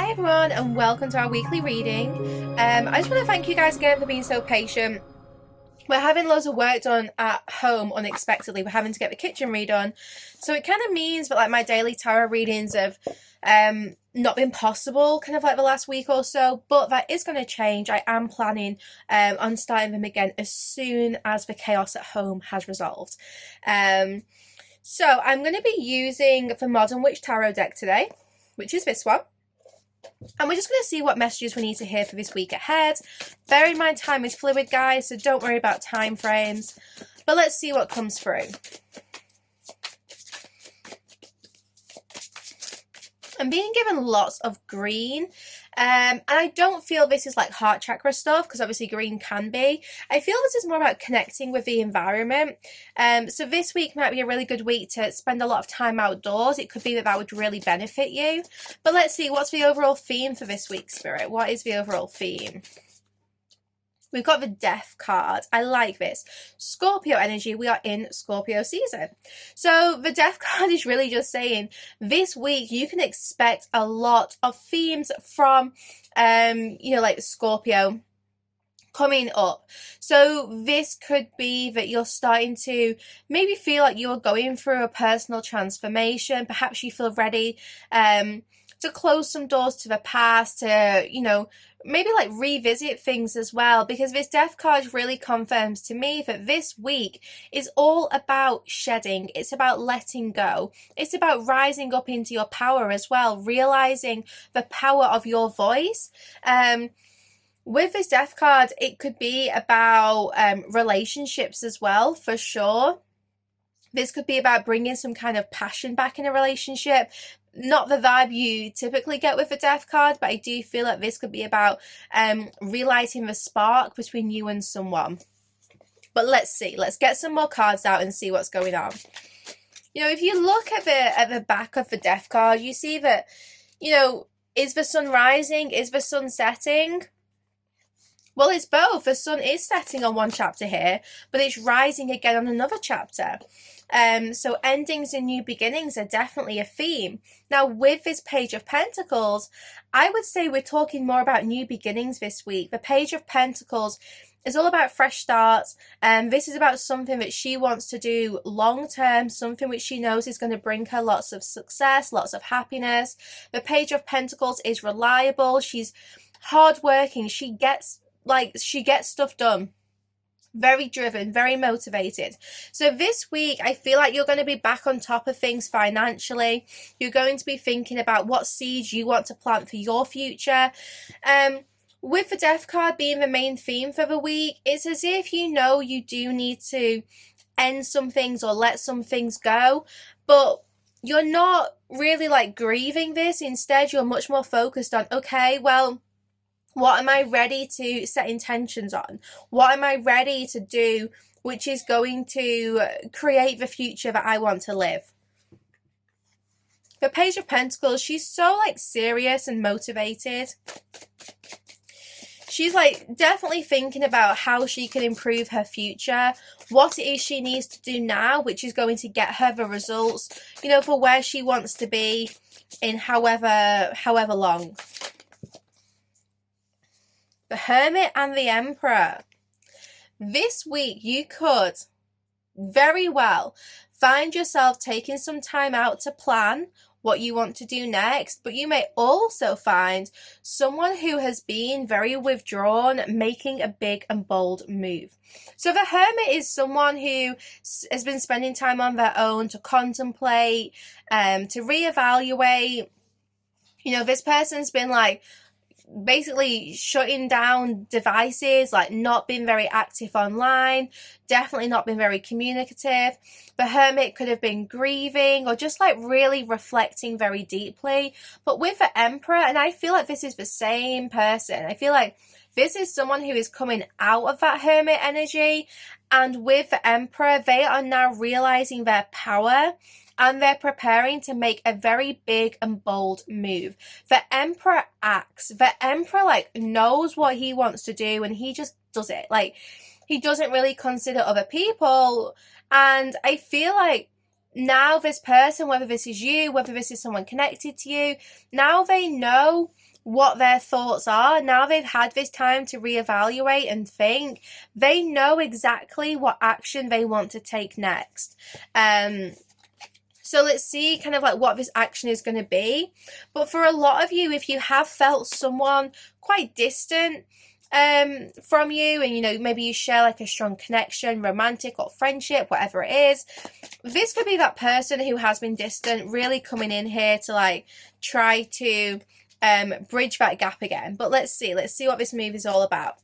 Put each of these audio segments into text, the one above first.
Hi everyone and welcome to our weekly reading. I just want to thank you guys again for being so patient. We're having loads of work done at home unexpectedly. We're having to get the kitchen redone. So it kind of means that like my daily tarot readings have not been possible kind of like the last week or so, but that is going to change. I am planning on starting them again as soon as the chaos at home has resolved. So I'm going to be using the Modern Witch Tarot deck today, which is this one. And we're just going to see what messages we need to hear for this week ahead. Bear in mind, time is fluid, guys, so don't worry about time frames. But let's see what comes through. I'm being given lots of green. And I don't feel this is like heart chakra stuff, because obviously green can be. I feel this is more about connecting with the environment. So this week might be a really good week to spend a lot of time outdoors. It could be that that would really benefit you. But let's see, what's the overall theme for this week, Spirit? What is the overall theme? We've got the Death card. I like this. Scorpio energy. We are in Scorpio season. So the Death card is really just saying this week you can expect a lot of themes from, like Scorpio coming up. So this could be that you're starting to maybe feel like you're going through a personal transformation. Perhaps you feel ready to close some doors to the past, to, maybe like revisit things as well, because this Death card really confirms to me that this week is all about shedding. It's about letting go. It's about rising up into your power as well, realizing the power of your voice. With this Death card, it could be about relationships as well, for sure. This could be about bringing some kind of passion back in a relationship. Not the vibe you typically get with the Death card, but I do feel like this could be about realizing the spark between you and someone. But let's see. Let's get some more cards out and see what's going on. If you look at the back of the Death card, you see that, is the sun rising? Is the sun setting? Well, it's both. The sun is setting on one chapter here, but it's rising again on another chapter. So endings and new beginnings are definitely a theme. Now, with this Page of Pentacles, I would say we're talking more about new beginnings this week. The Page of Pentacles is all about fresh starts, and this is about something that she wants to do long term, something which she knows is going to bring her lots of success, lots of happiness. The Page of Pentacles is reliable. She's hardworking. She gets stuff done. Very driven, very motivated. So this week, I feel like you're going to be back on top of things financially. You're going to be thinking about what seeds you want to plant for your future. With the Death card being the main theme for the week, it's as if you do need to end some things or let some things go, but you're not really like grieving this. Instead, you're much more focused on, okay, well, what am I ready to set intentions on? What am I ready to do which is going to create the future that I want to live? The Page of Pentacles, she's so serious and motivated. She's definitely thinking about how she can improve her future, what it is she needs to do now, which is going to get her the results, for where she wants to be in however long. The Hermit and the Emperor. This week, you could very well find yourself taking some time out to plan what you want to do next, but you may also find someone who has been very withdrawn making a big and bold move. So the Hermit is someone who has been spending time on their own to contemplate, to reevaluate. This person's been basically shutting down devices, not being very active online, definitely not been very communicative. The Hermit could have been grieving or just really reflecting very deeply. But with the Emperor, and I feel like this is the same person, I feel like this is someone who is coming out of that Hermit energy, and with the Emperor, they are now realizing their power and they're preparing to make a very big and bold move. The Emperor acts. The Emperor knows what he wants to do and he just does it. He doesn't really consider other people. And I feel like now this person, whether this is you, whether this is someone connected to you, now they know what their thoughts are. Now they've had this time to reevaluate and think. They know exactly what action they want to take next. So let's see kind of like what this action is going to be. But for a lot of you, if you have felt someone quite distant from you, and you know, maybe you share like a strong connection, romantic or friendship, whatever it is, this could be that person who has been distant really coming in here to like try to bridge that gap again. But let's see what this move is all about.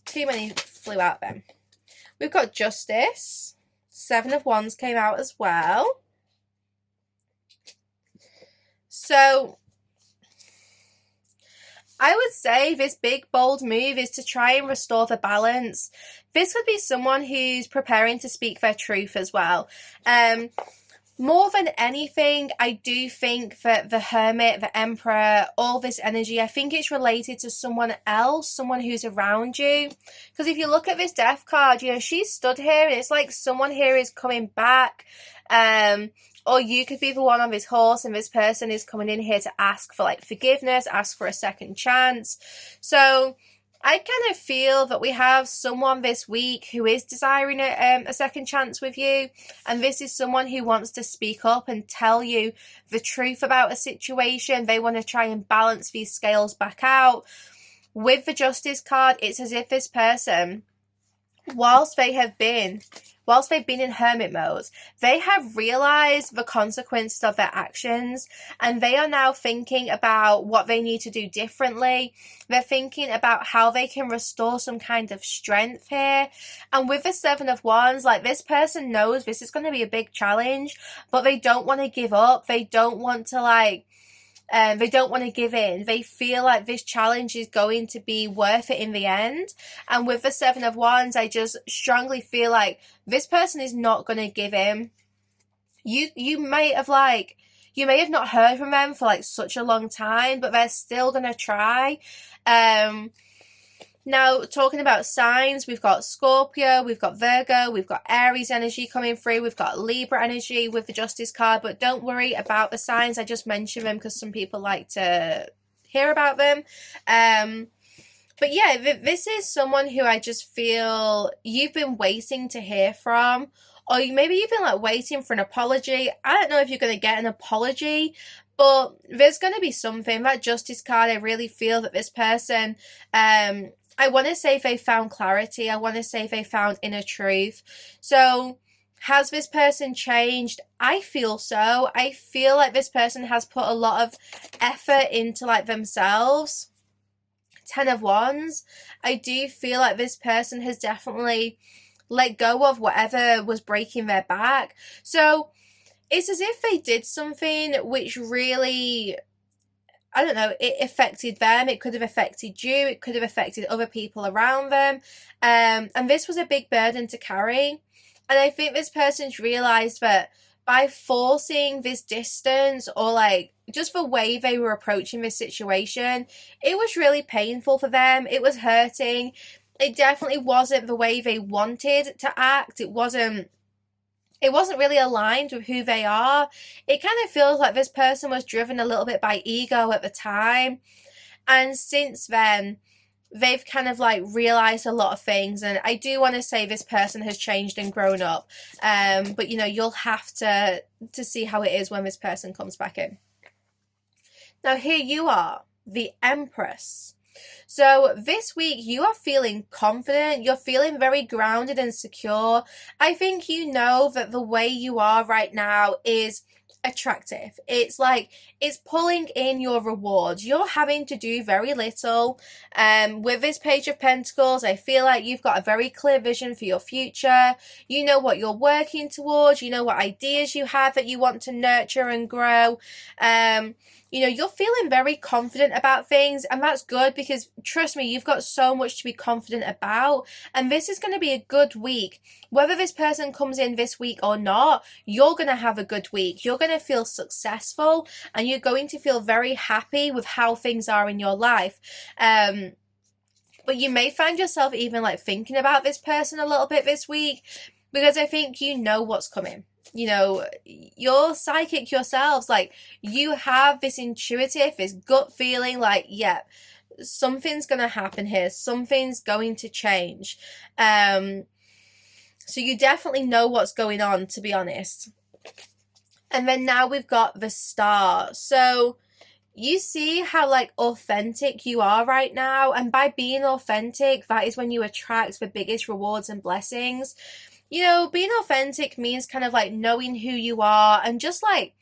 Too many flew out then. We've got Justice. 7 of Wands came out as well. So I would say this big bold move is to try and restore the balance. This could be someone who's preparing to speak their truth as well. More than anything, I do think that the Hermit, the Emperor, all this energy, I think it's related to someone else, someone who's around you. Because if you look at this Death card, you know, she's stood here and it's like someone here is coming back. Or you could be the one on this horse and this person is coming in here to ask for like forgiveness, ask for a second chance. So I kind of feel that we have someone this week who is desiring a second chance with you. And this is someone who wants to speak up and tell you the truth about a situation. They want to try and balance these scales back out. With the Justice card, it's as if this person, whilst they've been in hermit mode, they have realized the consequences of their actions, and they are now thinking about what they need to do differently. They're thinking about how they can restore some kind of strength here. And with the 7 of Wands, like, this person knows this is going to be a big challenge, but they don't want to give up. They don't want to they don't want to give in. They feel like this challenge is going to be worth it in the end. And with the 7 of Wands, I just strongly feel like this person is not going to give in. You may have not heard from them for like such a long time, but they're still going to try. Now, talking about signs, we've got Scorpio, we've got Virgo, we've got Aries energy coming through, we've got Libra energy with the Justice card, but don't worry about the signs. I just mentioned them because some people like to hear about them. But yeah, this is someone who I just feel you've been waiting to hear from, or maybe you've been like waiting for an apology. I don't know if you're going to get an apology, but there's going to be something. That Justice card, I really feel that this person, I want to say they found clarity. I want to say they found inner truth. So has this person changed? I feel so. I feel like this person has put a lot of effort into like themselves. 10 of Wands. I do feel like this person has definitely let go of whatever was breaking their back. So it's as if they did something which really, I don't know, it affected them. It could have affected you. It could have affected other people around them. And this was a big burden to carry. And I think this person's realized that by forcing this distance, or like just the way they were approaching this situation, it was really painful for them. It was hurting. It definitely wasn't the way they wanted to act. It wasn't really aligned with who they are. It kind of feels like this person was driven a little bit by ego at the time. And since then, they've kind of like realized a lot of things. And I do want to say this person has changed and grown up. But you know, you'll have to see how it is when this person comes back in. Now here you are, the Empress. So this week you are feeling confident, you're feeling very grounded and secure. I think you know that the way you are right now is attractive. It's like, it's pulling in your rewards. You're having to do very little. With this Page of Pentacles, I feel like you've got a very clear vision for your future. You know what you're working towards. You know what ideas you have that you want to nurture and grow. You know, you're feeling very confident about things, and that's good because trust me, you've got so much to be confident about, and this is going to be a good week. Whether this person comes in this week or not, you're going to have a good week. You're going to feel successful, and you're going to feel very happy with how things are in your life. But you may find yourself even like thinking about this person a little bit this week, because I think you know what's coming. you know, you're psychic yourselves. Like, you have this intuitive, this gut feeling like, yeah, something's gonna happen here, something's going to change. So you definitely know what's going on, to be honest. And then now we've got the Star. So you see how like authentic you are right now, and by being authentic, that is when you attract the biggest rewards and blessings. You know, being authentic means kind of like knowing who you are and just like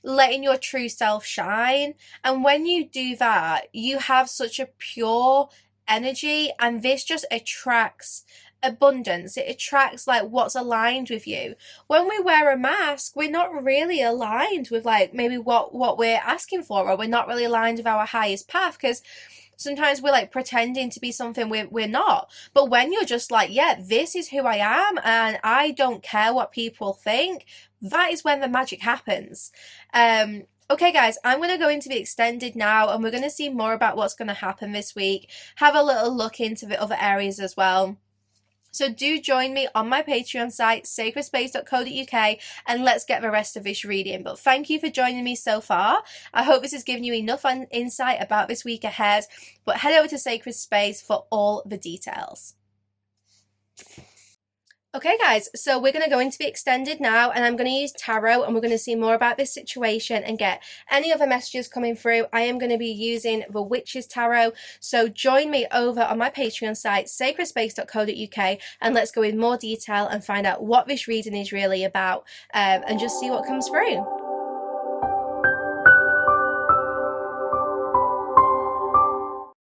letting your true self shine. And when you do that, you have such a pure energy, and this just attracts abundance. It attracts like what's aligned with you. When we wear a mask, we're not really aligned with like maybe what we're asking for, or we're not really aligned with our highest path, because sometimes we're like pretending to be something we're not. But when you're just like, yeah, this is who I am and I don't care what people think, that is when the magic happens. Okay, guys, I'm going to go into the extended now, and we're going to see more about what's going to happen this week. Have a little look into the other areas as well. So do join me on my Patreon site, sacredspace.co.uk, and let's get the rest of this reading. But thank you for joining me so far. I hope this has given you enough insight about this week ahead. But head over to Sacred Space for all the details. Okay, guys, so we're going to go into the extended now, and I'm going to use tarot, and we're going to see more about this situation and get any other messages coming through. I am going to be using the Witch's Tarot, so join me over on my Patreon site, sacredspace.co.uk, and let's go in more detail and find out what this reading is really about, and just see what comes through.